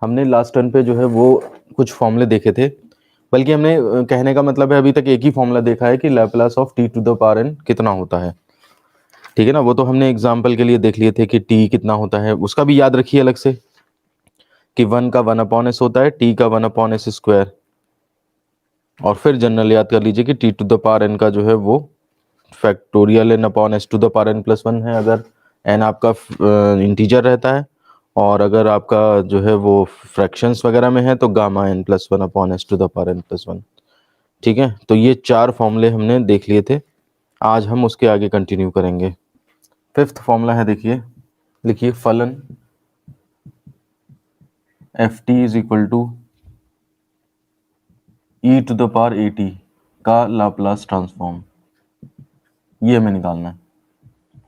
हमने last turn पे जो है वो कुछ फॉर्मूले देखे थे, बल्कि हमने कहने का मतलब है अभी तक एक ही फॉर्मूला देखा है कि Laplace of t to the power n कितना होता है। ठीक है ना, वो तो हमने एग्जाम्पल के लिए देख लिए थे कि टी कितना होता है, उसका भी याद रखिए अलग से कि 1 का 1/s होता है, टी का 1/s स्क्वायर, और फिर जनरल याद कर लीजिए कि t to the power n का जो है वो factorial n upon s to the power n plus 1 है, अगर एन आपका इंटीजर रहता है, और अगर आपका जो है वो फ्रैक्शंस वगैरह में है तो gamma n plus 1 upon s to the power n plus 1। ठीक है, तो ये 4 फॉर्मूले हमने देख लिए थे, आज हम उसके आगे कंटिन्यू करेंगे। 5th फॉर्मूला है, देखिए लिखिए, फलन f t is equal to e to the power a t का लाप्लास ट्रांसफॉर्म, ये हमें निकालना है,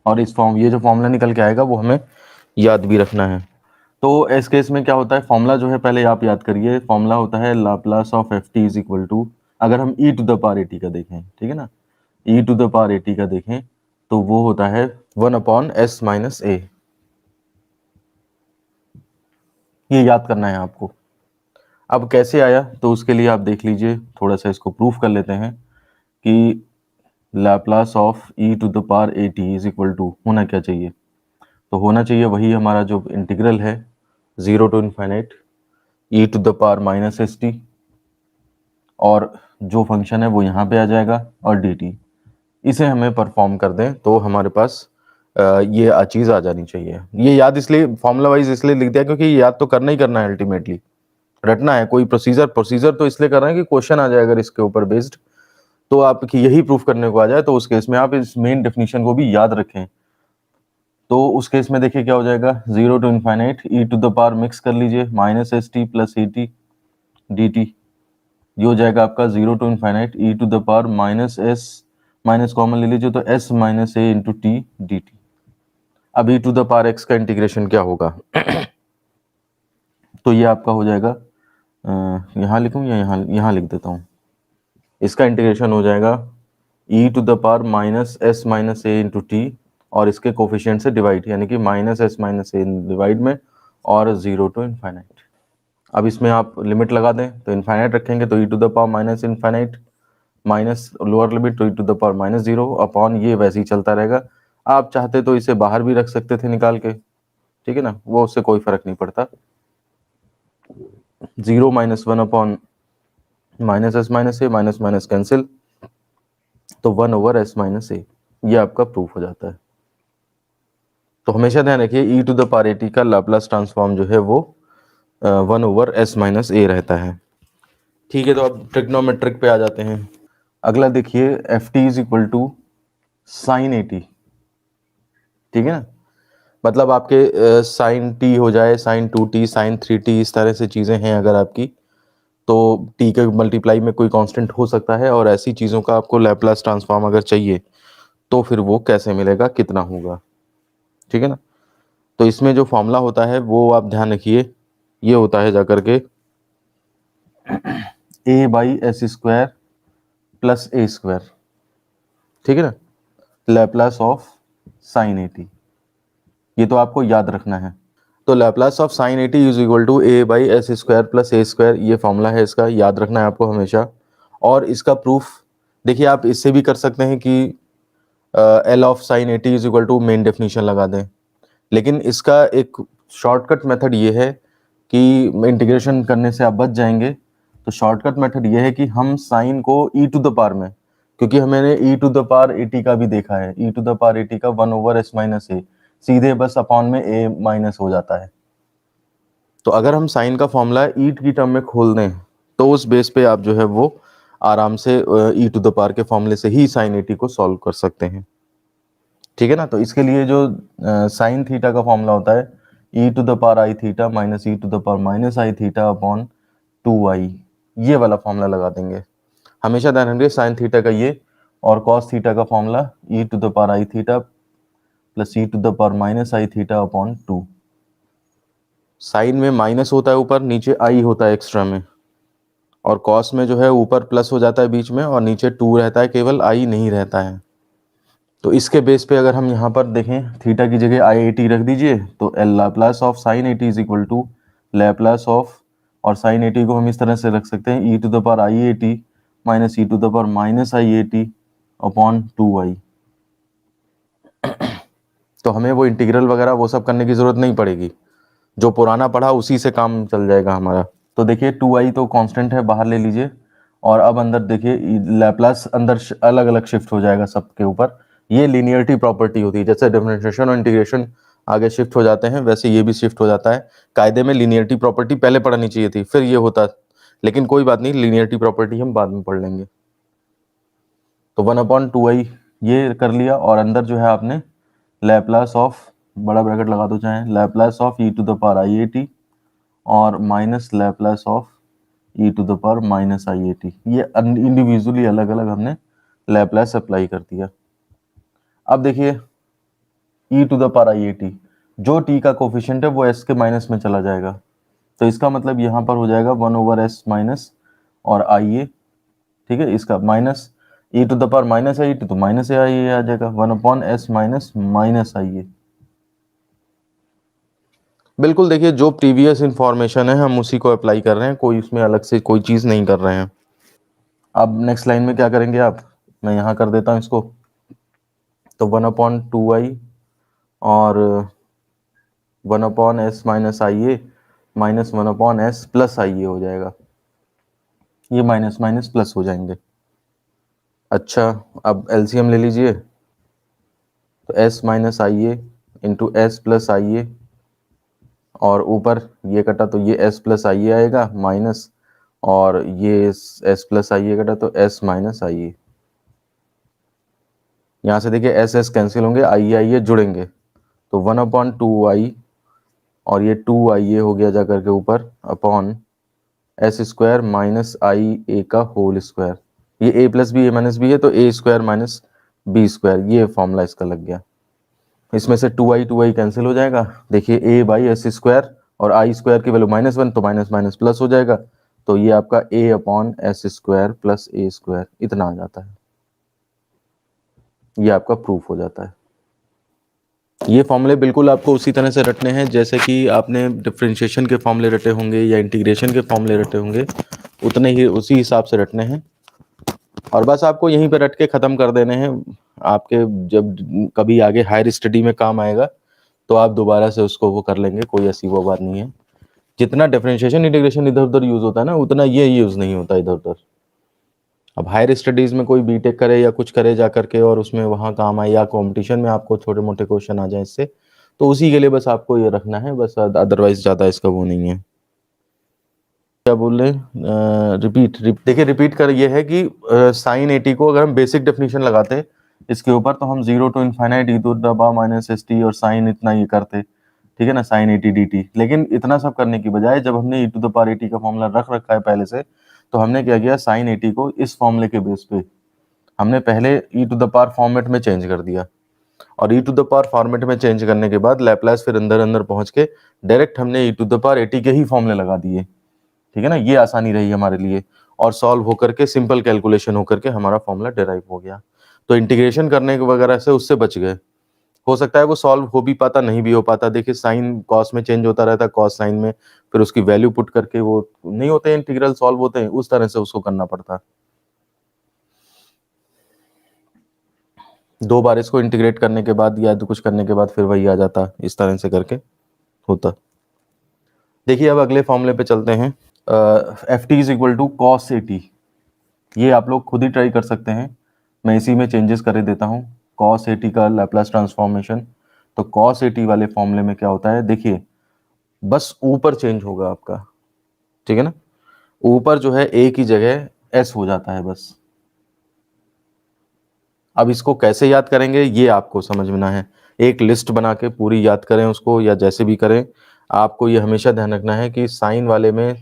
और ये जो फॉर्मूला निकल के आएगा वो हमें याद भी रखना है। तो इस केस में क्या होता है, फॉर्मूला जो है पहले आप याद करिए, फॉर्मूला होता है Laplace of f t is equal to, अगर हम e to the power a t का देखें, ठीक है ना, e to the power a t का देखें तो वो होता है 1/s माइनस ए। ये याद करना है आपको। अब कैसे आया तो उसके लिए आप देख लीजिए, थोड़ा सा इसको प्रूफ कर लेते हैं कि Laplace of e to the power a t is equal to होना क्या चाहिए, तो होना चाहिए वही हमारा जो इंटीग्रल है 0 to infinite e to the power minus s t, और जो फंक्शन है वो यहाँ पे आ जाएगा, और डी टी, इसे हमें परफॉर्म कर दें तो हमारे पास ये चीज़ आ जानी चाहिए। ये याद इसलिए फॉर्मूला वाइज इसलिए लिख दिया क्योंकि ये याद तो करना ही करना है, अल्टीमेटली रटना है, कोई प्रोसीजर तो इसलिए कर रहे हैं कि क्वेश्चन आ जाए अगर इसके ऊपर बेस्ड, तो आप यही प्रूफ करने को आ जाए, तो उस केस में आप इस मेन डेफिनेशन को भी याद रखें। तो उस केस में देखिए क्या हो जाएगा, 0 to infinite e to the power mix कर लीजिए minus s t plus a t d t, ये हो जाएगा आपका 0 to infinite e to the power minus s, minus common ले लीजिए तो s minus a into t d t. अब e to the power x का इंटीग्रेशन क्या होगा तो ये आपका हो जाएगा, यहाँ लिखूँ या यहाँ लिख देता हूँ, इसका इंटीग्रेशन हो जाएगा e to the power minus s minus a into t, और इसके कोफिशिएंट से डिवाइड, यानी कि minus s minus a divide में, और 0 टू इन्फाइनाइट। अब इसमें आप लिमिट लगा दें तो इन्फाइनाइट रखेंगे तो e to the power minus infinite minus lower limit तो e to the power minus 0 upon, ये वैसे ही चलता रहेगा। आप चाहते तो इसे बाहर भी रख सकते थे निकाल के, ठीक है ना, वो उससे कोई फर्क नहीं पड़ता। 0 minus 1 upon minus s minus a, minus minus cancel, तो 1/s माइनस ए, ये आपका प्रूफ हो जाता है। तो हमेशा ध्यान रखिए e to the power a t का लाप्लास ट्रांसफॉर्म जो है वो 1/s माइनस ए रहता है। ठीक है, तो अब ट्रिग्नोमेट्रिक पे आ जाते हैं। अगला देखिए, f t is equal to sine a t, ठीक है ना, मतलब आपके साइन टी हो जाए, साइन 2t, साइन 3t, इस तरह से चीज़ें हैं अगर आपकी, तो टी के मल्टीप्लाई में कोई कांस्टेंट हो सकता है, और ऐसी चीज़ों का आपको लैप्लास ट्रांसफॉर्म अगर चाहिए तो फिर वो कैसे मिलेगा, कितना होगा, ठीक है ना। तो इसमें जो फॉर्मूला होता है वो आप ध्यान रखिए, ये होता है जाकर के a by s square plus a square, ठीक है ना, Laplace of sine a t, ये तो आपको याद रखना है। तो Laplace of sine a t is equal to a by s square plus a square, ये फॉर्मूला है, इसका याद रखना है आपको हमेशा। और इसका प्रूफ देखिए, आप इससे भी कर सकते हैं कि l of sine a t is equal to main definition लगा दें, लेकिन इसका एक शॉर्टकट मेथड ये है कि इंटीग्रेशन करने से आप बच जाएंगे। तो शॉर्टकट मेथड ये है कि हम साइन को ई टू द पावर में, क्योंकि हमने e to the power a t का भी देखा है, e to the power a t का 1/s माइनस ए, सीधे बस अपॉन में ए माइनस हो जाता है। तो अगर हम साइन का फॉर्मूला ई की टर्म में खोल दें तो उस बेस पे आप जो है वो आराम से ई टू द पावर के फॉर्मूले से ही साइन ए टी को सॉल्व कर सकते हैं, ठीक है ना। तो इसके लिए जो साइन थीटा का फॉर्मूला होता है, e to the power i theta minus e to the power minus i theta upon 2i, ये वाला फॉर्मूला लगा देंगे। हमेशा ध्यान रखिए साइन थीटा का ये, और कॉस थीटा का formula e to the power i theta plus e to the power minus i theta upon 2। Sine में माइनस होता है ऊपर, नीचे आई होता है एक्स्ट्रा में, और कॉस में जो है ऊपर प्लस हो जाता है बीच में, और नीचे 2 रहता है, केवल आई नहीं रहता है। तो इसके बेस पे अगर हम यहाँ पर देखें, थीटा की जगह आई ए टी रख दीजिए, तो L Laplace of sine a t is equal to Laplace of, और साइन ए टी को हम इस तरह से रख सकते हैं, e to the power i a t minus e to the power minus i a t upon 2i। तो हमें वो इंटीग्रल वगैरह वो सब करने की जरूरत नहीं पड़ेगी, जो पुराना पढ़ा उसी से काम चल जाएगा हमारा। तो देखिए 2i तो कांस्टेंट है, बाहर ले लीजिए, और अब अंदर देखिए लैप्लास अंदर अलग अलग शिफ्ट हो जाएगा सबके ऊपर। ये लीनियरिटी प्रॉपर्टी होती है, जैसे डिफरेंशिएशन और इंटीग्रेशन आगे शिफ्ट हो जाते हैं वैसे ये भी शिफ्ट हो जाता है। कायदे में लीनियरिटी प्रॉपर्टी पहले पढ़नी चाहिए थी, फिर ये होता, लेकिन कोई बात नहीं, लीनियरिटी प्रॉपर्टी हम बाद में पढ़ लेंगे। तो 1/2i ये कर लिया, और अंदर जो है आपने लैप्लास ऑफ, बड़ा ब्रैकेट लगा दो चाहे, Laplace of e to the power i a t और minus Laplace of e to the power minus i a t, ये इंडिविजुअली अलग अलग हमने लैप्लास अप्लाई कर दिया। अब देखिए e to the power i a t, जो टी का कोफिशिएंट है वो एस के माइनस में चला जाएगा, तो इसका मतलब यहाँ पर हो जाएगा 1/s माइनस और आई ए, ठीक है, इसका minus e to the power minus i t, तो माइनस आई ए आ जाएगा, 1/s माइनस माइनस आई ए। बिल्कुल, देखिए जो प्रीवियस इंफॉर्मेशन है हम उसी को अप्लाई कर रहे हैं, कोई उसमें अलग से कोई चीज़ नहीं कर रहे हैं। अब नेक्स्ट लाइन में क्या करेंगे आप, मैं यहाँ कर देता हूँ इसको, तो 1/2i और 1/s minus i A minus 1/s plus आई ए हो जाएगा, ये माइनस माइनस प्लस हो जाएंगे। अच्छा, अब एलसीएम ले लीजिए, तो s minus i A into S plus आई ए, और ऊपर ये कटा तो ये s प्लस आई ए आएगा माइनस, और ये s प्लस आई ए कटा तो s माइनस आई ए। यहाँ से देखिए एस एस कैंसिल होंगे, आई ए जुड़ेंगे, तो 1/2i और ये 2i ए हो गया जा करके ऊपर upon s square minus i a का होल स्क्वायर, ये a plus b a minus b है तो a square minus b square, ये फॉर्मूला इसका लग गया। इसमें से 2i कैंसिल हो जाएगा, देखिए a बाई एस स्क्वायर और आई स्क्वायर की वैल्यू -1 तो माइनस माइनस प्लस हो जाएगा, तो ये आपका a upon s square plus a square इतना आ जाता है, ये आपका प्रूफ हो जाता है। ये फॉर्मूले बिल्कुल आपको उसी तरह से रटने हैं जैसे कि आपने डिफरेंशिएशन के फॉर्मूले रटे होंगे या इंटीग्रेशन के फॉर्मूले रटे होंगे, उतने ही उसी हिसाब से रटने हैं, और बस आपको यहीं पे रट के ख़त्म कर देने हैं। आपके जब कभी आगे हायर स्टडी में काम आएगा तो आप दोबारा से उसको वो कर लेंगे, कोई ऐसी वो बात नहीं है। जितना डिफरेंशिएशन इंटीग्रेशन इधर उधर यूज़ होता है ना, उतना ये यूज़ नहीं होता इधर उधर। अब हायर स्टडीज़ में कोई बीटेक करे या कुछ करे जा करके और उसमें वहाँ काम आए, या कॉम्पिटिशन में आपको छोटे मोटे क्वेश्चन आ जाए इससे, तो उसी के लिए बस आपको ये रखना है, बस अदरवाइज ज़्यादा इसका वो नहीं है। क्या बोल रहे हैं, रिपीट देखिए रिपीट कर ये है कि साइन ए टी को अगर हम बेसिक डेफिनेशन लगाते इसके ऊपर, तो हम 0 to infinite e to the power minus s t और साइन इतना ये करते, ठीक है ना, sine a t d t. लेकिन इतना सब करने की बजाय जब हमने e to the power a t का फॉर्मूला रख रखा है पहले से, तो हमने क्या किया, साइन ए टी को इस फॉर्मूले के बेस पे हमने पहले ई टू द पावर फॉर्मेट में चेंज कर दिया, और ई टू द पावर फॉर्मेट में चेंज करने के बाद लैप्लास फिर अंदर अंदर पहुंच के डायरेक्ट हमने e to the power a t के ही फॉर्मूले लगा दिए, ठीक है ना, ये आसानी रही हमारे लिए, और सॉल्व होकर के सिंपल कैलकुलेशन होकर के हमारा फॉर्मूला डिराइव हो गया। तो इंटीग्रेशन करने के वगैरह से उससे बच गए। हो सकता है वो सॉल्व हो भी पाता, नहीं भी हो पाता, देखिए साइन कॉस में चेंज होता रहता है, कॉस साइन में, फिर उसकी वैल्यू पुट करके वो नहीं होते इंटीग्रल सॉल्व होते हैं, उस तरह से उसको करना पड़ता। 2 बार इसको इंटीग्रेट करने के बाद या तो कुछ करने के बाद फिर वही आ जाता, इस तरह से करके होता। देखिए अब अगले फॉर्मूले पे चलते हैं, f t is equal to cos a t, ये आप लोग खुद ही ट्राई कर सकते हैं, मैं इसी में चेंजेस कर देता हूँ। कॉस ए टी का लैप्लास ट्रांसफॉर्मेशन, तो कॉस ए टी वाले फॉर्मूले में क्या होता है, देखिए बस ऊपर चेंज होगा आपका, ठीक है ना, ऊपर जो है ए की जगह एस हो जाता है बस। अब इसको कैसे याद करेंगे ये आपको समझना है, एक लिस्ट बना के पूरी याद करें उसको, या जैसे भी करें, आपको ये हमेशा ध्यान रखना है कि साइन वाले में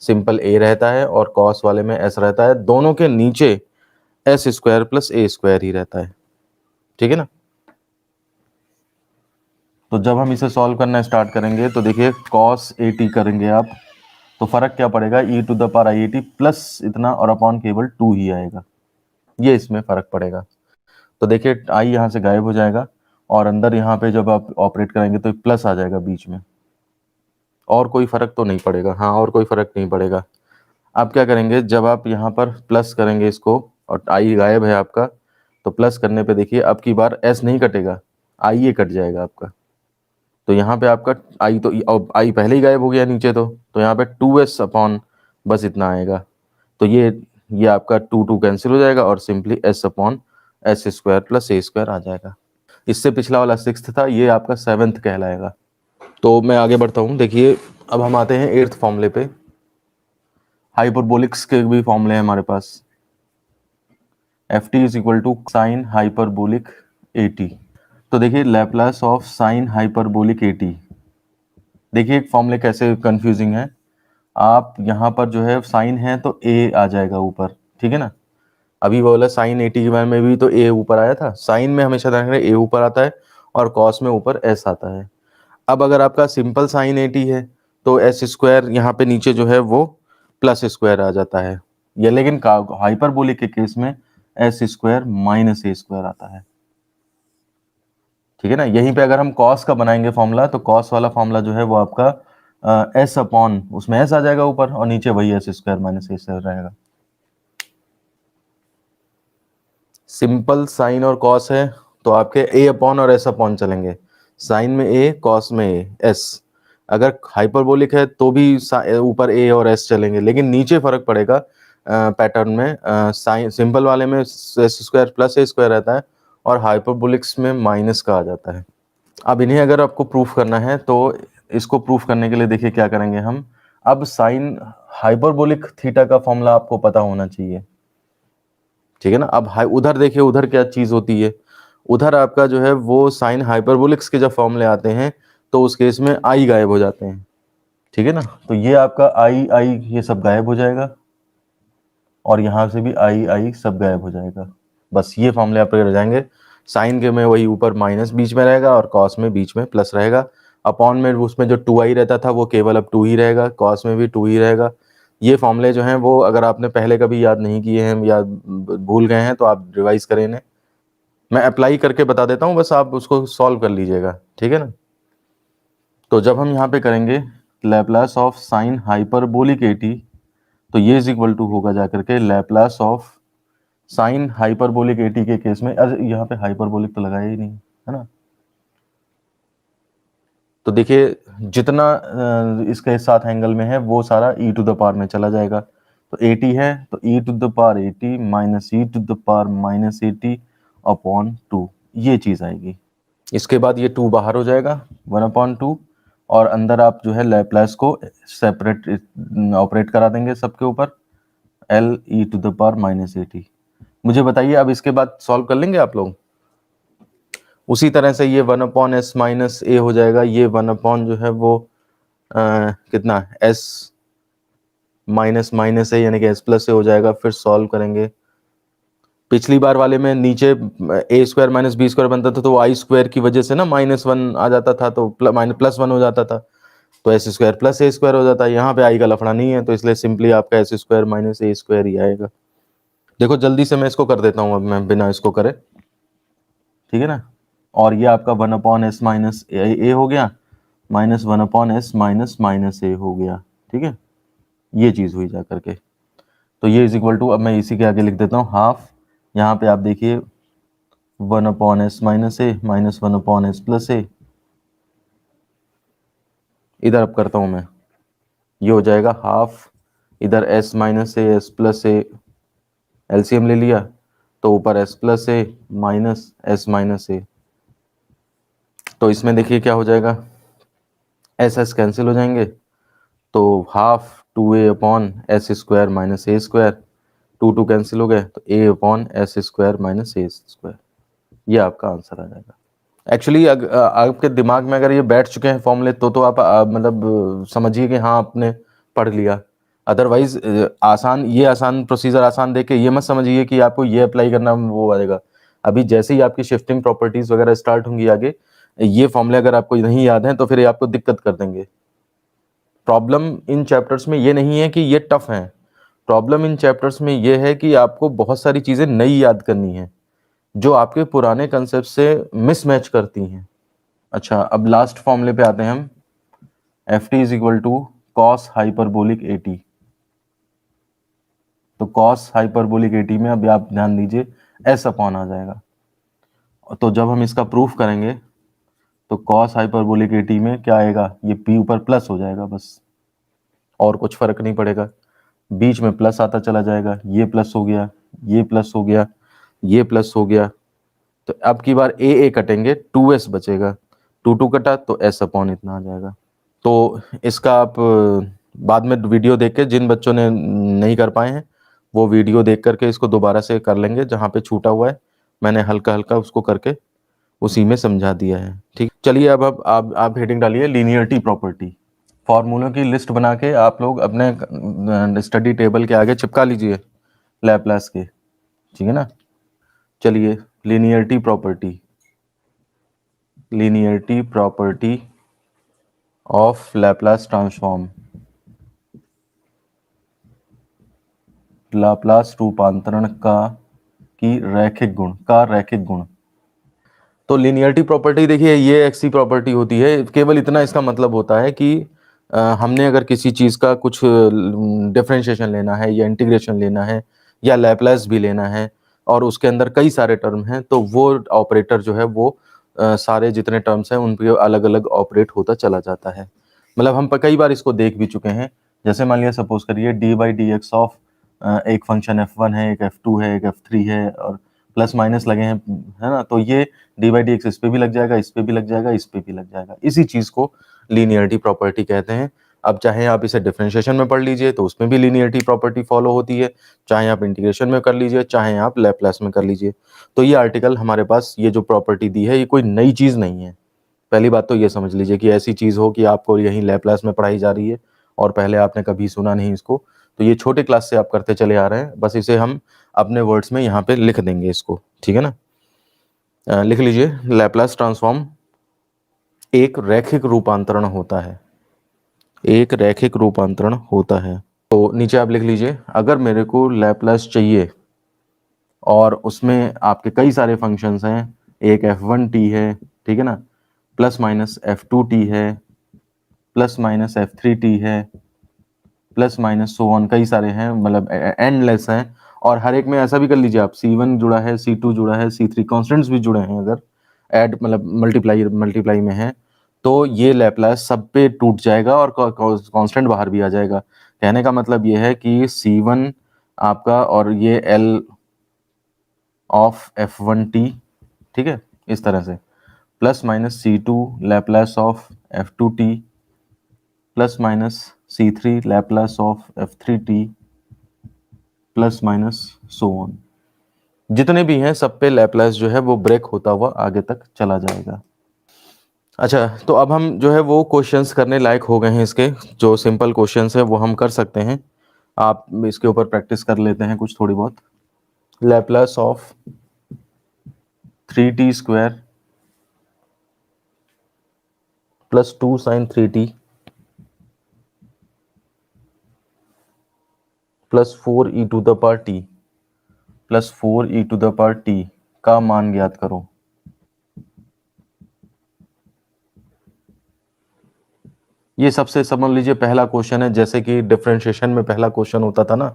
सिंपल ए रहता है और कॉस वाले में एस रहता है, दोनों के नीचे S square plus a square ही रहता है, ठीक है ना। तो जब हम इसे सॉल्व करना स्टार्ट करेंगे तो देखिए कॉस ए टी करेंगे आप, तो फर्क क्या पड़ेगा, e to the power i a t plus इतना और अपॉन केवल 2 ही आएगा, ये इसमें फर्क पड़ेगा। तो देखिए आई यहाँ से गायब हो जाएगा, और अंदर यहाँ पे जब आप ऑपरेट करेंगे तो प्लस आ जाएगा बीच में, और कोई फ़र्क तो नहीं पड़ेगा, हाँ और कोई फ़र्क नहीं पड़ेगा। आप क्या करेंगे, जब आप यहाँ पर प्लस करेंगे इसको और आई गायब है आपका, तो प्लस करने पे देखिए अब की बार एस नहीं कटेगा, आई ये कट जाएगा आपका। तो यहाँ पे आपका आई तो आई पहले ही गायब हो गया नीचे, तो यहाँ पे 2s अपॉन बस इतना आएगा। तो ये आपका 2 कैंसिल हो जाएगा और simply s upon s square plus a square आ जाएगा। इससे पिछला वाला 6th था, ये आपका 7th कहलाएगा। तो मैं आगे बढ़ता हूँ। देखिए अब हम आते हैं 8th फॉर्मूले पे। हाइपरबोलिक्स के भी फॉर्मूले हैं हमारे पास। F t is equal to sine hyperbolic a t. तो देखिए Laplace of sine hyperbolic a t. देखिए एक फॉर्मूले कैसे कंफ्यूजिंग है। आप यहाँ पर जो है साइन है तो ए आ जाएगा ऊपर, ठीक है ना। अभी वो बोला साइन 80 के बारे में भी तो ए ऊपर आया था। साइन में हमेशा ध्यान रखना ए ऊपर आता है और कॉस में ऊपर एस आता है। अब अगर आपका सिंपल साइन 80 है तो एस स्क्वायर यहाँ पे नीचे जो है वो प्लस स्क्वायर आ जाता है। ये लेकिन हाइपरबोलिक के केस में S square minus a square आता है, ठीक है ना। यहीं पे अगर हम कॉस का बनाएंगे फॉर्मूला तो कॉस वाला फॉर्मूला जो है वो आपका एस अपॉन उसमें एस आ जाएगा ऊपर और नीचे वही S square minus a square रहेगा। सिंपल साइन और कॉस है तो आपके ए अपॉन और एस अपॉन चलेंगे। साइन में ए, कॉस में ए, एस। अगर हाइपरबोलिक है तो भी ऊपर ए और एस चलेंगे, लेकिन नीचे फर्क पड़ेगा पैटर्न में। साइन सिंपल वाले में S square plus a square रहता है और हाइपरबोलिक्स में माइनस का आ जाता है। अब इन्हें अगर आपको प्रूफ करना है तो इसको प्रूफ करने के लिए देखिए क्या करेंगे हम। अब साइन हाइपरबोलिक थीटा का फॉर्मूला आपको पता होना चाहिए, ठीक है ना। अब उधर देखिए उधर क्या चीज होती है। उधर आपका जो है वो साइन हाइपरबोलिक्स के जब फॉर्मूले आते हैं तो उस केस में आई गायब हो जाते हैं, ठीक है ना। तो ये आपका आई आई ये सब गायब हो जाएगा और यहाँ से भी आई आई सब गायब हो जाएगा। बस ये फॉर्मूले आप रह जाएंगे। साइन के में वही ऊपर माइनस बीच में रहेगा और कॉस में बीच में प्लस रहेगा। अपॉन में उसमें जो 2i रहता था वो केवल अब 2 ही रहेगा, कॉस में भी 2 ही रहेगा। ये फॉर्मूले जो हैं वो अगर आपने पहले कभी याद नहीं किए हैं या भूल गए हैं तो आप रिवाइज करें इन्हें। मैं अप्लाई करके बता देता हूँ, बस आप उसको सॉल्व कर लीजिएगा, ठीक है ना। तो जब हम यहाँ पे करेंगे Laplace of sine hyperbolic a t, तो ये इज इक्वल टू होगा जाकर के Laplace of sine hyperbolic a t के केस में। अरे यहाँ पे हाइपरबोलिक तो लगाया ही नहीं है ना। तो देखिए जितना इसके साथ एंगल में है वो सारा e टू द पावर में चला जाएगा। तो 80 है तो e to the power 80 minus e to the power minus 80 upon 2, ये चीज आएगी। इसके बाद ये 2 बाहर हो जाएगा 1/2 और अंदर आप जो है लैप्लास को सेपरेट ऑपरेट करा देंगे सबके ऊपर l e to the power minus 80। मुझे बताइए अब इसके बाद सॉल्व कर लेंगे आप लोग। उसी तरह से ये 1/s माइनस ए हो जाएगा। ये 1 जो है वो कितना s माइनस माइनस है यानी कि s प्लस ए हो जाएगा। फिर सॉल्व करेंगे। पिछली बार वाले में नीचे ए स्क्वायर माइनस बी स्क्वायर बनता था तो आई स्क्वायर की वजह से ना -1 आ जाता था तो +1 हो जाता था तो S square plus a square हो जाता है। यहाँ पे आई का लफड़ा नहीं है तो इसलिए सिंपली आपका S square minus a square ही आएगा। देखो जल्दी से मैं इसको कर देता हूँ अब मैं बिना इसको करे, ठीक है ना। और ये आपका 1/s माइनस ए हो गया माइनस 1/s माइनस माइनस ए हो गया, ठीक है। ये चीज हुई जा करके। तो ये इज इक्वल टू, अब मैं इसी के आगे लिख देता हूँ हाफ। यहाँ पे आप देखिए 1/s minus a minus 1/s plus ए। इधर अब करता हूँ मैं, ये हो जाएगा हाफ। इधर s minus A S plus A LCM ले लिया तो ऊपर s प्लस ए माइनस s माइनस ए। तो इसमें देखिए क्या हो जाएगा, s कैंसिल हो जाएंगे तो half 2a upon s square minus a square. 2 cancel हो गए तो a upon s square minus a square. ये आपका आंसर आ जाएगा। एक्चुअली आपके दिमाग में अगर ये बैठ चुके हैं फॉर्मूले तो आप मतलब समझिए कि हाँ आपने पढ़ लिया। अदरवाइज आसान प्रोसीजर आसान देख के ये मत समझिए कि आपको ये अप्लाई करना वो आएगा। अभी जैसे ही आपकी शिफ्टिंग प्रॉपर्टीज वगैरह स्टार्ट होंगी आगे, ये फॉर्मूले अगर आपको नहीं याद हैं तो फिर ये आपको दिक्कत कर देंगे। प्रॉब्लम इन चैप्टर्स में ये नहीं है कि ये टफ है। प्रॉब्लम इन चैप्टर्स में ये है कि आपको बहुत सारी चीजें नई याद करनी है जो आपके पुराने कंसेप्ट से मिसमैच करती हैं। अच्छा अब लास्ट फॉर्मूले पे आते हैं हम। F t is equal to cos hyperbolic a t. तो कॉस हाइपरबोलिक ए टी में अभी आप ध्यान दीजिए एस अपॉन आ जाएगा। तो जब हम इसका प्रूफ करेंगे तो कॉस हाइपरबोलिक ए टी में क्या आएगा, ये पी ऊपर प्लस हो जाएगा बस, और कुछ फर्क नहीं पड़ेगा। बीच में प्लस आता चला जाएगा, ये प्लस हो गया, ये प्लस हो गया, ये प्लस हो गया। तो अब की बार ए कटेंगे, 2s बचेगा, 2 कटा तो s अपॉन इतना आ जाएगा। तो इसका आप बाद में वीडियो देख के, जिन बच्चों ने नहीं कर पाए हैं वो वीडियो देख करके इसको दोबारा से कर लेंगे, जहाँ पे छूटा हुआ है मैंने हल्का हल्का उसको करके उसी में समझा दिया है। ठीक, चलिए अब आप हेडिंग डालिए लीनियरिटी प्रॉपर्टी। फॉर्मूलों की लिस्ट बना के आप लोग अपने स्टडी टेबल के आगे चिपका लीजिए लैप्लास के, ठीक है ना। चलिए linearity property of Laplace transform, Laplace रूपांतरण की रैखिक गुण। तो लीनियरिटी प्रॉपर्टी देखिए, ये एक्सी प्रॉपर्टी होती है, केवल इतना इसका मतलब होता है कि हमने अगर किसी चीज़ का कुछ डिफरेंशिएशन लेना है या इंटीग्रेशन लेना है या लैप्लास भी लेना है और उसके अंदर कई सारे टर्म हैं, तो वो ऑपरेटर जो है वो सारे जितने टर्म्स हैं उन पे अलग अलग ऑपरेट होता चला जाता है। मतलब हम कई बार इसको देख भी चुके हैं। जैसे मान लिया सपोज करिए D by D x of एक फंक्शन f1 है, एक f2 है, एक f3 है और प्लस माइनस लगे हैं, है ना। तो ये डी बाई डी एक्स इस पे भी लग जाएगा, इस पे भी लग जाएगा, इस पे भी लग जाएगा। इसी चीज को लीनियरिटी प्रॉपर्टी कहते हैं। अब चाहे आप इसे डिफरेंशिएशन में पढ़ लीजिए तो उसमें भी लीनियरिटी प्रॉपर्टी फॉलो होती है, चाहे आप इंटीग्रेशन में कर लीजिए, चाहे आप लैप्लास में कर लीजिए। तो ये आर्टिकल हमारे पास ये जो प्रॉपर्टी दी है ये कोई नई चीज नहीं है। पहली बात तो ये समझ लीजिए कि ऐसी चीज हो कि आपको यहीं लैप्लास में पढ़ाई जा रही है और पहले आपने कभी सुना नहीं इसको, तो ये छोटे क्लास से आप करते चले आ रहे हैं, बस इसे हम अपने वर्ड्स में यहाँ पे लिख देंगे इसको, ठीक है ना। लिख लीजिए लैप्लास ट्रांसफॉर्म एक रैखिक रूपांतरण होता है, एक रैखिक रूपांतरण होता है। तो नीचे आप लिख लीजिए, अगर मेरे को लैप्लास चाहिए और उसमें आपके कई सारे फंक्शंस हैं, एक f1t है, ठीक है ना, प्लस माइनस f2t है, प्लस माइनस f3t है, प्लस माइनस सो ऑन, कई सारे हैं, मतलब एंडलेस हैं। और हर एक में ऐसा भी कर लीजिए आप, C1 जुड़ा है, C2 जुड़ा है, C3 कॉन्स्टेंट्स भी जुड़े हैं, अगर ऐड मतलब मल्टीप्लाई में है तो ये लैप्लास सब पे टूट जाएगा और कांस्टेंट बाहर भी आ जाएगा। कहने का मतलब ये है कि C1 आपका और ये L ऑफ f1t, ठीक है, इस तरह से, plus minus C2 Laplace of f2t plus minus C3 Laplace of f3t plus minus so on. जितने भी हैं सब पे लैप्लास जो है वो ब्रेक होता हुआ आगे तक चला जाएगा। अच्छा, तो अब हम जो है वो क्वेश्चंस करने लायक हो गए हैं, इसके जो सिंपल क्वेश्चंस है वो हम कर सकते हैं। आप इसके ऊपर प्रैक्टिस कर लेते हैं कुछ थोड़ी बहुत। Laplace of 3t square plus 2 sine 3t plus 4 e to the power t plus 4 e to the power t का मान ज्ञात करो। ये सबसे समझ लीजिए पहला क्वेश्चन है, जैसे कि डिफरेंशिएशन में पहला क्वेश्चन होता था ना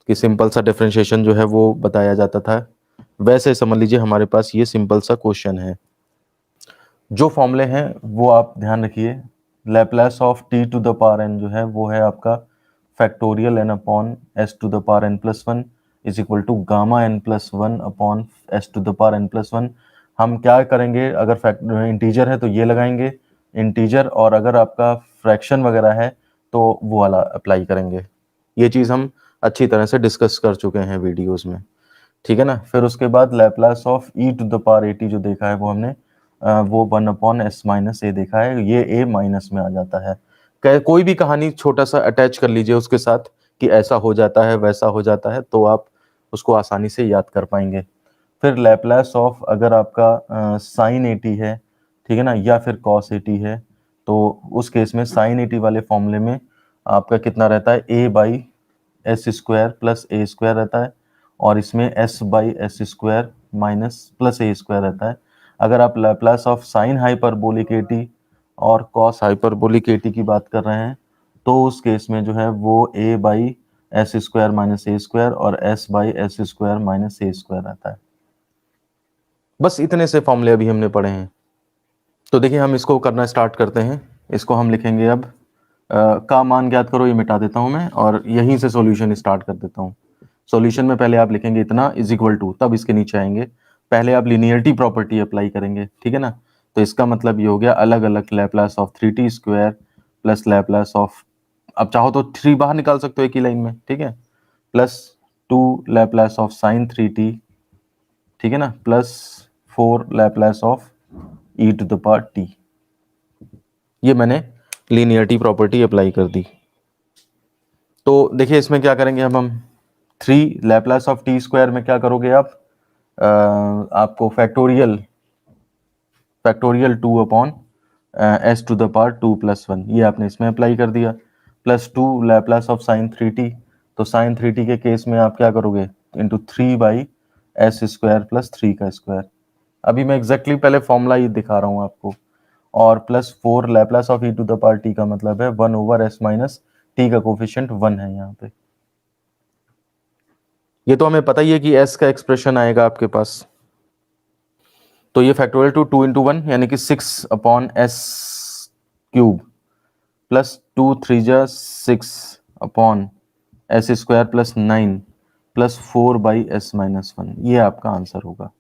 कि सिंपल सा डिफरेंशिएशन जो है वो बताया जाता था, वैसे समझ लीजिए हमारे पास ये सिंपल सा क्वेश्चन है। जो फॉर्मूले हैं वो आप ध्यान रखिए। Laplace of t to the power n जो है वो है आपका factorial n upon s to the power n plus one is equal to gamma n plus one upon s to the power n plus one. हम क्या करेंगे, अगर integer है तो ये लगाएंगे इंटीजर, और अगर आपका फ्रैक्शन वगैरह है तो वो वाला अप्लाई करेंगे। ये चीज़ हम अच्छी तरह से डिस्कस कर चुके हैं वीडियोस में, ठीक है ना। फिर उसके बाद Laplace of e to the power a t जो देखा है वो हमने वो 1 अपॉन एस माइनस ए देखा है, ये ए माइनस में आ जाता है। कोई भी कहानी छोटा सा अटैच कर लीजिए उसके साथ कि ऐसा हो जाता है वैसा हो जाता है, तो आप उसको आसानी से याद कर पाएंगे। फिर लैप्लास ऑफ अगर आपका साइन ए टी है, ठीक है ना, या फिर कॉस ए टी है, तो उस केस में साइन ए टी वाले फॉर्मूले में आपका कितना रहता है, a by s square plus a square रहता है, और इसमें s by s square minus plus a square रहता है। अगर आप Laplace of sine hyperbolic a t और कॉस हाइपरबोलिक एटी की बात कर रहे हैं तो उस केस में जो है वो a by s square minus a square और s by s square minus a square आता है। बस इतने से फॉर्मूले अभी हमने पढ़े हैं। तो देखिए हम इसको करना स्टार्ट करते हैं। इसको हम लिखेंगे अब का मान ज्ञात करो, ये मिटा देता हूं मैं और यहीं से सॉल्यूशन स्टार्ट कर देता हूं। सॉल्यूशन में पहले आप लिखेंगे इतना इज इक्वल टू, तब इसके नीचे आएंगे। पहले आप लिनियरिटी प्रॉपर्टी अप्लाई करेंगे, ठीक है ना। तो इसका मतलब ये हो गया अलग अलग Laplace of 3t square plus Laplace of, अब चाहो तो 3 बाहर निकाल सकते हो एक ही लाइन में, ठीक है, plus 2 Laplace of sign 3t, ठीक है ना, plus 4 Laplace of e to the power t. ये मैंने लीनियरिटी प्रॉपर्टी अप्लाई कर दी। तो देखिए इसमें क्या करेंगे अब हम, 3 लैप्लास ऑफ टी स्क्वायर में क्या करोगे आप, आपको factorial 2 upon s to the power 2 plus 1, ये आपने इसमें अप्लाई कर दिया, plus 2 Laplace of sign 3t। तो साइन 3t के केस में आप क्या करोगे, into 3 by s square plus 3 का स्क्वायर। अभी मैं एग्जैक्टली पहले फॉर्मूला ये दिखा रहा हूँ आपको। और plus 4 Laplace of e to the power t का मतलब है 1 ओवर एस माइनस टी का कोफिशिएंट 1 है यहाँ पे। ये तो हमें पता ही है कि एस का एक्सप्रेशन आएगा आपके पास। तो ये फैक्टोरियल टू 2 इंटू 1 यानी कि 6 अपॉन एस क्यूब प्लस 2 3 जा 6 upon s square plus 9 plus 4 by S minus 1, ये आपका आंसर होगा।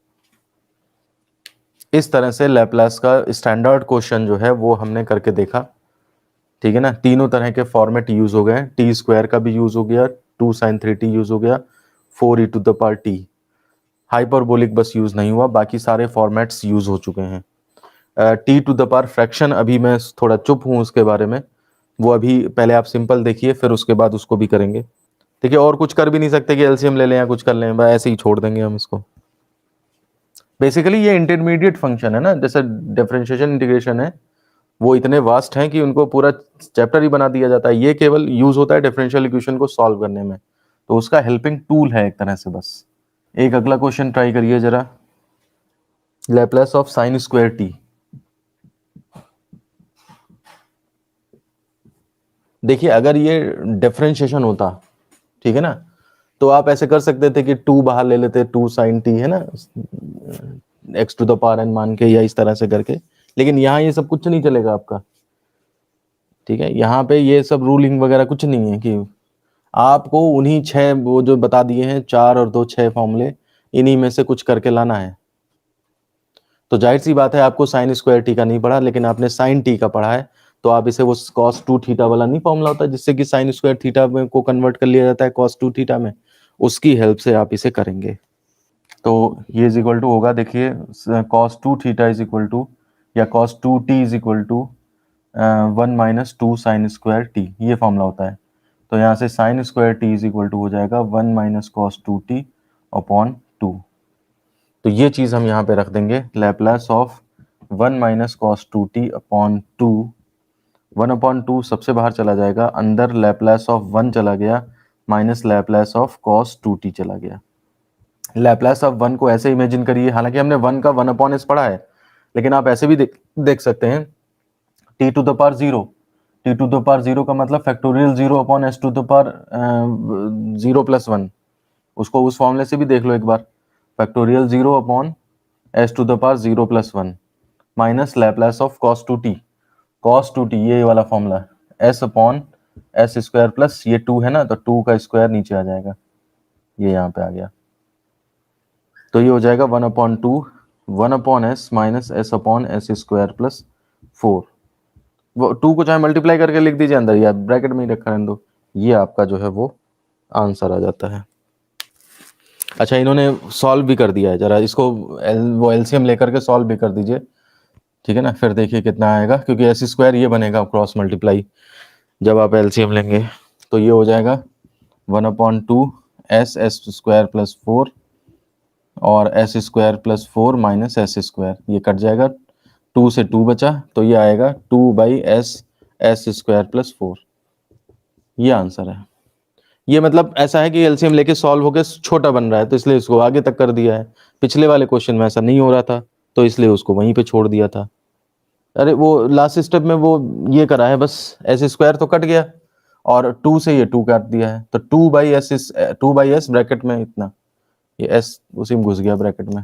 इस तरह से लैप्लास का स्टैंडर्ड क्वेश्चन जो है वो हमने करके देखा, ठीक है ना। तीनों तरह के फॉर्मेट यूज हो गए, टी स्क्वायर का भी यूज हो गया, 2 साइन 3t यूज हो गया, 4 e to the power t, hyperbolic बस यूज नहीं हुआ, बाकी सारे फॉर्मेट्स यूज हो चुके हैं। T to the power fraction अभी मैं थोड़ा चुप हूं उसके बारे में, वो अभी पहले आप सिंपल देखिए फिर उसके बाद उसको भी करेंगे। देखिए और कुछ कर भी नहीं सकते कि एलसीएम ले लें या कुछ कर लें, बस ऐसे ही छोड़ देंगे हम इसको। बेसिकली ये इंटरमीडिएट फंक्शन है ना, जैसे डिफरेंशिएशन इंटीग्रेशन है, वो इतने वास्ट हैं कि उनको पूरा चैप्टर ही बना दिया जाता है। ये केवल यूज होता है डिफरेंशियल इक्वेशन को सॉल्व करने में, तो उसका हेल्पिंग टूल है एक तरह से बस। एक अगला क्वेश्चन ट्राई करिए जरा, Laplace of sign square T. देखिए अगर ये डिफरेंशिएशन होता, ठीक है ना, तो आप ऐसे कर सकते थे कि 2 बाहर ले लेते, 2 साइन टी है ना, x to the power n मान के, या इस तरह से करके। लेकिन यहाँ ये सब कुछ नहीं चलेगा आपका, ठीक है। यहाँ पे ये सब रूलिंग वगैरह कुछ नहीं है कि आपको उन्हीं 6 वो जो बता दिए हैं 4 और 2 6 फॉर्मूले, इन्हीं में से कुछ करके लाना है। तो जाहिर सी बात है आपको साइन स्क्वायर टी का नहीं पढ़ा, लेकिन आपने साइन टी का पढ़ा है, तो आप इसे वो cos 2 थीटा वाला नहीं फॉर्मूला होता जिससे कि साइन स्क्वायर थीटा में को कन्वर्ट कर लिया जाता है cos 2 थीटा में, उसकी हेल्प से आप इसे करेंगे। तो ये इज इक्वल टू होगा, देखिए cos 2 theta is equal to, या cos 2 t is equal to 1 minus 2 sine square t, ये फॉर्मूला होता है। तो यहाँ से sine square t is equal to हो जाएगा 1 माइनस cos 2 टी अपॉन 2। तो ये चीज हम यहाँ पे रख देंगे, Laplace of 1 minus cos 2 T upon 2, 1 upon 2 सबसे बाहर चला जाएगा, अंदर लैप्लास ऑफ 1 चला गया minus Laplace of cos 2 T चला गया। लैप्लास ऑफ 1 को ऐसे इमेजिन करिए, हालांकि हमने 1 का 1 अपॉन एस पढ़ा है, लेकिन आप ऐसे भी देख सकते हैं, t to the power 0, t to the power 0 का मतलब factorial 0 upon s to the power 0 plus 1, उसको उस फॉर्मूले से भी देख लो एक बार, factorial 0 upon s to the power 0 plus 1 minus Laplace of cos 2t, cos 2t ये वाला formula, s upon s square plus ये 2 है ना, तो 2 का स्क्वायर नीचे आ जाएगा, ये यहाँ पे आ गया। तो ये हो जाएगा 1 upon 2, 1 upon S minus S upon s square plus 4। वो 2 को चाहे मल्टीप्लाई करके लिख दीजिए अंदर, या ब्रैकेट में ही रखा रहने दो, ये आपका जो है वो आंसर आ जाता है। अच्छा इन्होंने सॉल्व भी कर दिया है, जरा इसको वो एलसीएम लेकर के सॉल्व भी कर दीजिए, ठीक है ना, फिर देखिए कितना आएगा, क्योंकि एस स्क्वायर ये बनेगा क्रॉस मल्टीप्लाई जब आप एलसीएम लेंगे। तो ये हो जाएगा 1 अपॉन 2 एस स्क्वायर प्लस 4 और S square plus 4 minus S square, ये कट जाएगा, 2 से 2 बचा, तो ये आएगा 2 बाई एस स्क्वायर प्लस 4, ये आंसर है। ये मतलब ऐसा है कि एलसीएम लेके सॉल्व होकर छोटा बन रहा है, तो इसलिए इसको आगे तक कर दिया है। पिछले वाले क्वेश्चन में ऐसा नहीं हो रहा था, तो इसलिए उसको वहीं पे छोड़ दिया था। अरे वो लास्ट स्टेप में वो ये करा है बस, एस स्क्वायर तो कट गया और 2 से ये 2 काट दिया है, तो 2 बाई एस ब्रैकेट में इतना, ये एस उसी में घुस गया ब्रैकेट में,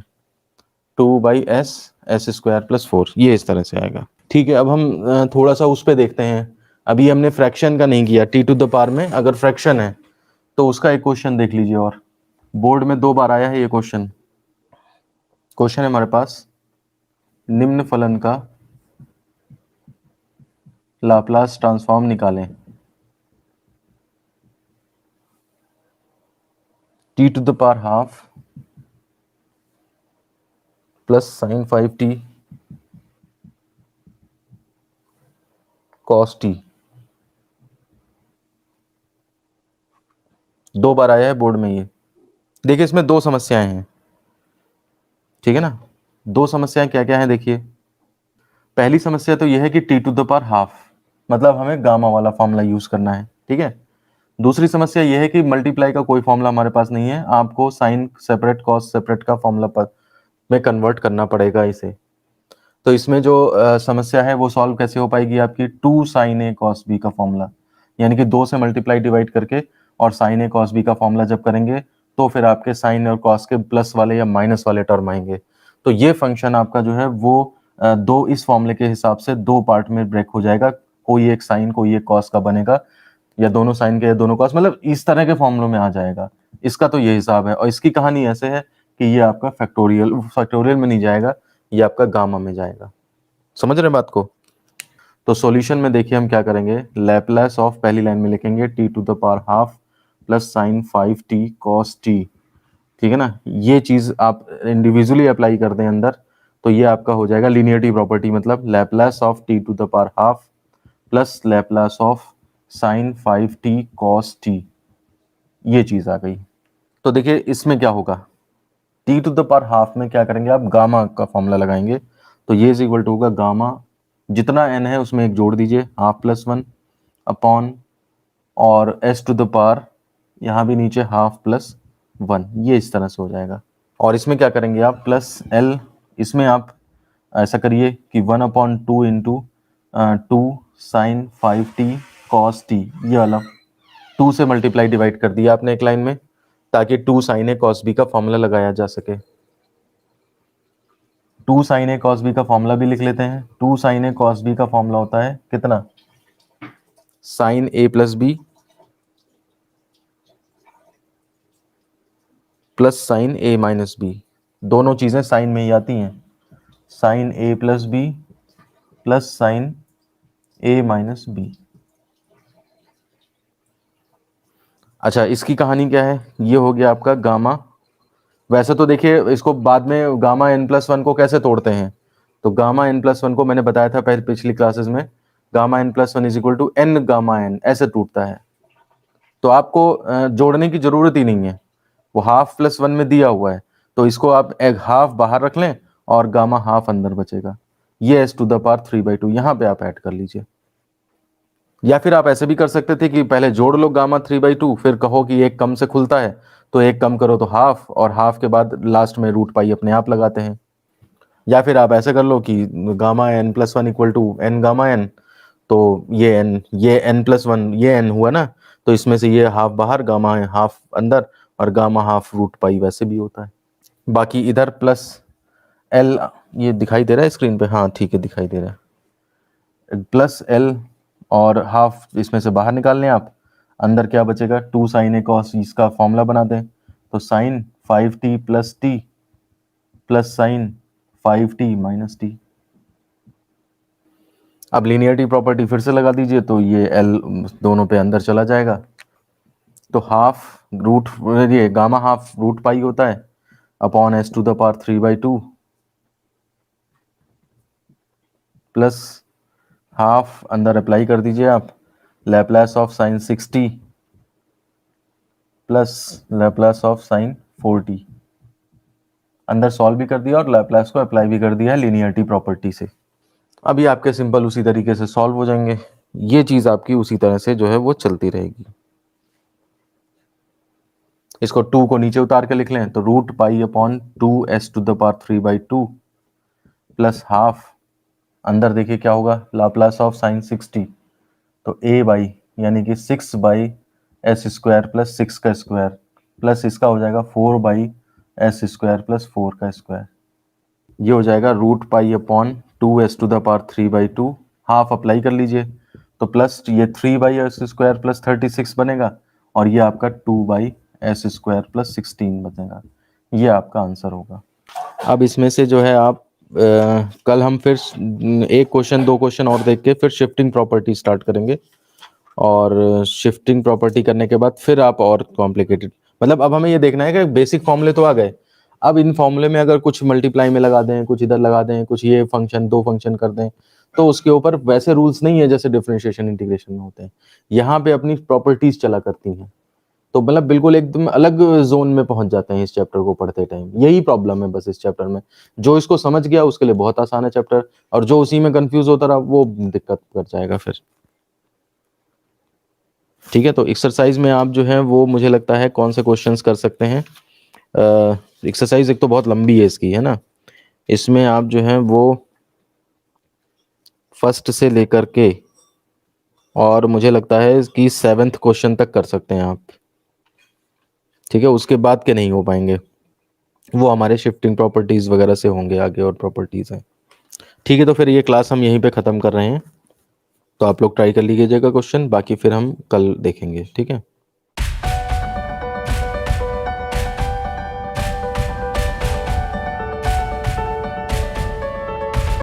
2 by S S square plus 4, ये इस तरह से आएगा। ठीक है, अब हम थोड़ा सा उस पे देखते हैं। अभी हमने फ्रैक्शन का नहीं किया, टी टू द पावर में अगर फ्रैक्शन है तो उसका एक क्वेश्चन देख लीजिए, और बोर्ड में 2 बार आया है ये क्वेश्चन। क्वेश्चन है हमारे पास, निम्न फलन का लाप्लास ट्रांसफॉर्म निकालें। T to the power half plus sine 5t cos t. 2 बार आया है बोर्ड में ये। देखिए इसमें 2 समस्याएं हैं, ठीक है ना। 2 समस्याएं क्या क्या है देखिए। पहली समस्या तो यह है कि t to the power half, मतलब हमें गामा वाला फॉर्मूला यूज करना है, ठीक है। दूसरी समस्या यह है कि मल्टीप्लाई का कोई फॉर्मूला हमारे पास नहीं है, आपको साइन सेपरेट कॉस सेपरेट का फॉर्मूला पर में कन्वर्ट करना पड़ेगा इसे। तो इसमें जो समस्या है वो सॉल्व कैसे हो पाएगी आपकी, 2 sin a cos b का फॉर्मूला, यानी कि 2 से मल्टीप्लाई डिवाइड करके और sin a cos b का फॉर्मूला जब करेंगे तो फिर आपके साइन और कॉस के प्लस वाले या माइनस वाले टर्म आएंगे। तो ये फंक्शन आपका जो है वो दो इस फॉर्मूले के हिसाब से 2 पार्ट में ब्रेक हो जाएगा, कोई एक साइन कोई एक कॉस का बनेगा, या दोनों साइन के या दोनों कॉस, मतलब इस तरह के फॉर्मूलों में आ जाएगा। इसका तो ये हिसाब है, और इसकी कहानी ऐसे है कि ये आपका फैक्टोरियल में नहीं जाएगा, ये आपका गामा में जाएगा। समझ रहे हैं बात को। तो सॉल्यूशन में देखिए हम क्या करेंगे, लैप्लास ऑफ पहली लाइन में लिखेंगे t to the power half plus sine 5t cos t, ठीक है ना। ये चीज आप इंडिविजुअली अप्लाई कर दें अंदर, तो ये आपका हो जाएगा लीनियरिटी प्रॉपर्टी, मतलब Laplace of t to the power half plus Laplace of sine 5t cos t, ये चीज आ गई। तो देखिए इसमें क्या होगा, t to the power half में क्या करेंगे आप, गामा का फॉर्मूला लगाएंगे, तो ये इज इक्वल टू होगा गामा, जितना एन है उसमें एक जोड़ दीजिए, हाफ प्लस 1 अपॉन, और एस टू द पावर यहाँ भी नीचे हाफ प्लस 1, ये इस तरह से हो जाएगा। और इसमें क्या करेंगे आप, प्लस एल, इसमें आप ऐसा करिए कि 1/2 into 2 sin 5t cos t, ये वाला 2 से मल्टीप्लाई डिवाइड कर दिया आपने एक लाइन में, ताकि 2 sin a cos b का फॉर्मूला लगाया जा सके। 2 sin a cos b का फॉर्मूला भी लिख लेते हैं। 2 sin a cos b का फॉर्मूला होता है कितना, sine a plus b plus sine a minus b, दोनों चीजें साइन में ही आती हैं, sine a plus b plus sine a minus b. अच्छा, इसकी कहानी क्या है, ये हो गया आपका गामा। वैसे तो देखिए इसको बाद में गामा n प्लस 1 को कैसे तोड़ते हैं, तो गामा n प्लस 1 को मैंने बताया था पहले पिछली क्लासेस में, gamma n plus 1 is equal to n gamma n, ऐसे टूटता है। तो आपको जोड़ने की जरूरत ही नहीं है, वो हाफ प्लस 1 में दिया हुआ है, तो इसको आप एक हाफ बाहर रख लें और गामा हाफ अंदर बचेगा, ये एस टू द पावर 3/2 यहाँ पे आप ऐड कर लीजिए। या फिर आप ऐसे भी कर सकते थे कि पहले जोड़ लो गामा 3/2, फिर कहो कि एक कम से खुलता है तो एक कम करो तो हाफ, और हाफ के बाद लास्ट में रूट पाई अपने आप लगाते हैं। या फिर आप ऐसे कर लो कि gamma n plus 1 equal to n gamma n, तो ये n प्लस 1 ये n हुआ ना, तो इसमें से ये हाफ बाहर गामा है हाफ अंदर, और गामा हाफ रूट पाई वैसे भी होता है। बाकी इधर प्लस एल, ये दिखाई दे रहा है स्क्रीन पे, हाँ ठीक है दिखाई दे रहा है, प्लस एल और हाफ इसमें से बाहर निकाल लें आप, अंदर क्या बचेगा, 2 sin a cos, इसका फॉर्मूला बना दें, तो sine 5t plus t plus sine 5t minus t. अब लीनियरिटी प्रॉपर्टी फिर से लगा दीजिए, तो ये एल दोनों पे अंदर चला जाएगा, तो हाफ रूट, ये गामा हाफ रूट पाई होता है upon s to the power 3/2 plus half अंदर अप्लाई कर दीजिए आप, Laplace of sine 60 plus Laplace of sine 40, अंदर सॉल्व भी कर दिया और लैप्लास को अप्लाई भी कर दिया है लीनियरिटी प्रॉपर्टी से। अभी आपके सिंपल उसी तरीके से सॉल्व हो जाएंगे, ये चीज आपकी उसी तरह से जो है वो चलती रहेगी। इसको 2 को नीचे उतार के लिख लें, तो root pi upon 2 s to the power 3/2 plus half अंदर देखिए क्या होगा, लाप्लास ऑफ साइन 60, तो a बाई यानी कि 6 बाई एस स्क्वायर प्लस 6 का स्क्वायर प्लस इसका हो जाएगा 4 बाई एस स्क्वायर प्लस 4 का स्क्वायर, ये हो जाएगा root pi upon 2s⁻³ half apply कर लीजिए, तो प्लस ये 3 बाई एस स्क्वायर प्लस 36 बनेगा और ये आपका 2 बाई एस स्क्वायर प्लस 16 बनेगा, ये आपका आंसर होगा। अब इसमें से जो है आप कल हम फिर एक क्वेश्चन 2 क्वेश्चन और देख के फिर शिफ्टिंग प्रॉपर्टी स्टार्ट करेंगे, और शिफ्टिंग प्रॉपर्टी करने के बाद फिर आप और कॉम्प्लिकेटेड, मतलब अब हमें ये देखना है कि बेसिक फॉर्मूले तो आ गए, अब इन फॉर्मूले में अगर कुछ मल्टीप्लाई में लगा दें, कुछ इधर लगा दें, कुछ ये फंक्शन 2 फंक्शन कर दें, तो उसके ऊपर वैसे रूल्स नहीं है जैसे डिफरेंशिएशन इंटीग्रेशन में होते हैं, यहाँ पे अपनी प्रॉपर्टीज चला करती हैं, तो मतलब बिल्कुल एकदम अलग जोन में पहुंच जाते हैं इस चैप्टर को पढ़ते टाइम, यही प्रॉब्लम है बस इस चैप्टर में। जो इसको समझ गया उसके लिए बहुत आसान है चैप्टर, और जो उसी में कंफ्यूज होता रहा वो दिक्कत कर जाएगा फिर। ठीक है, तो एक्सरसाइज में आप जो है वो मुझे लगता है कौन से क्वेश्चंस कर सकते हैं, एक्सरसाइज एक तो बहुत लंबी है इसकी, है ना, इसमें आप जो है वो फर्स्ट से लेकर के और मुझे लगता है कि 7th क्वेश्चन तक कर सकते हैं आप। ठीक है, उसके बाद के नहीं हो पाएंगे, वो हमारे शिफ्टिंग प्रॉपर्टीज वगैरह से होंगे आगे और प्रॉपर्टीज हैं। ठीक है, तो फिर ये क्लास हम यहीं पे ख़त्म कर रहे हैं, तो आप लोग ट्राई कर लीजिएगा क्वेश्चन, बाकी फिर हम कल देखेंगे। ठीक है।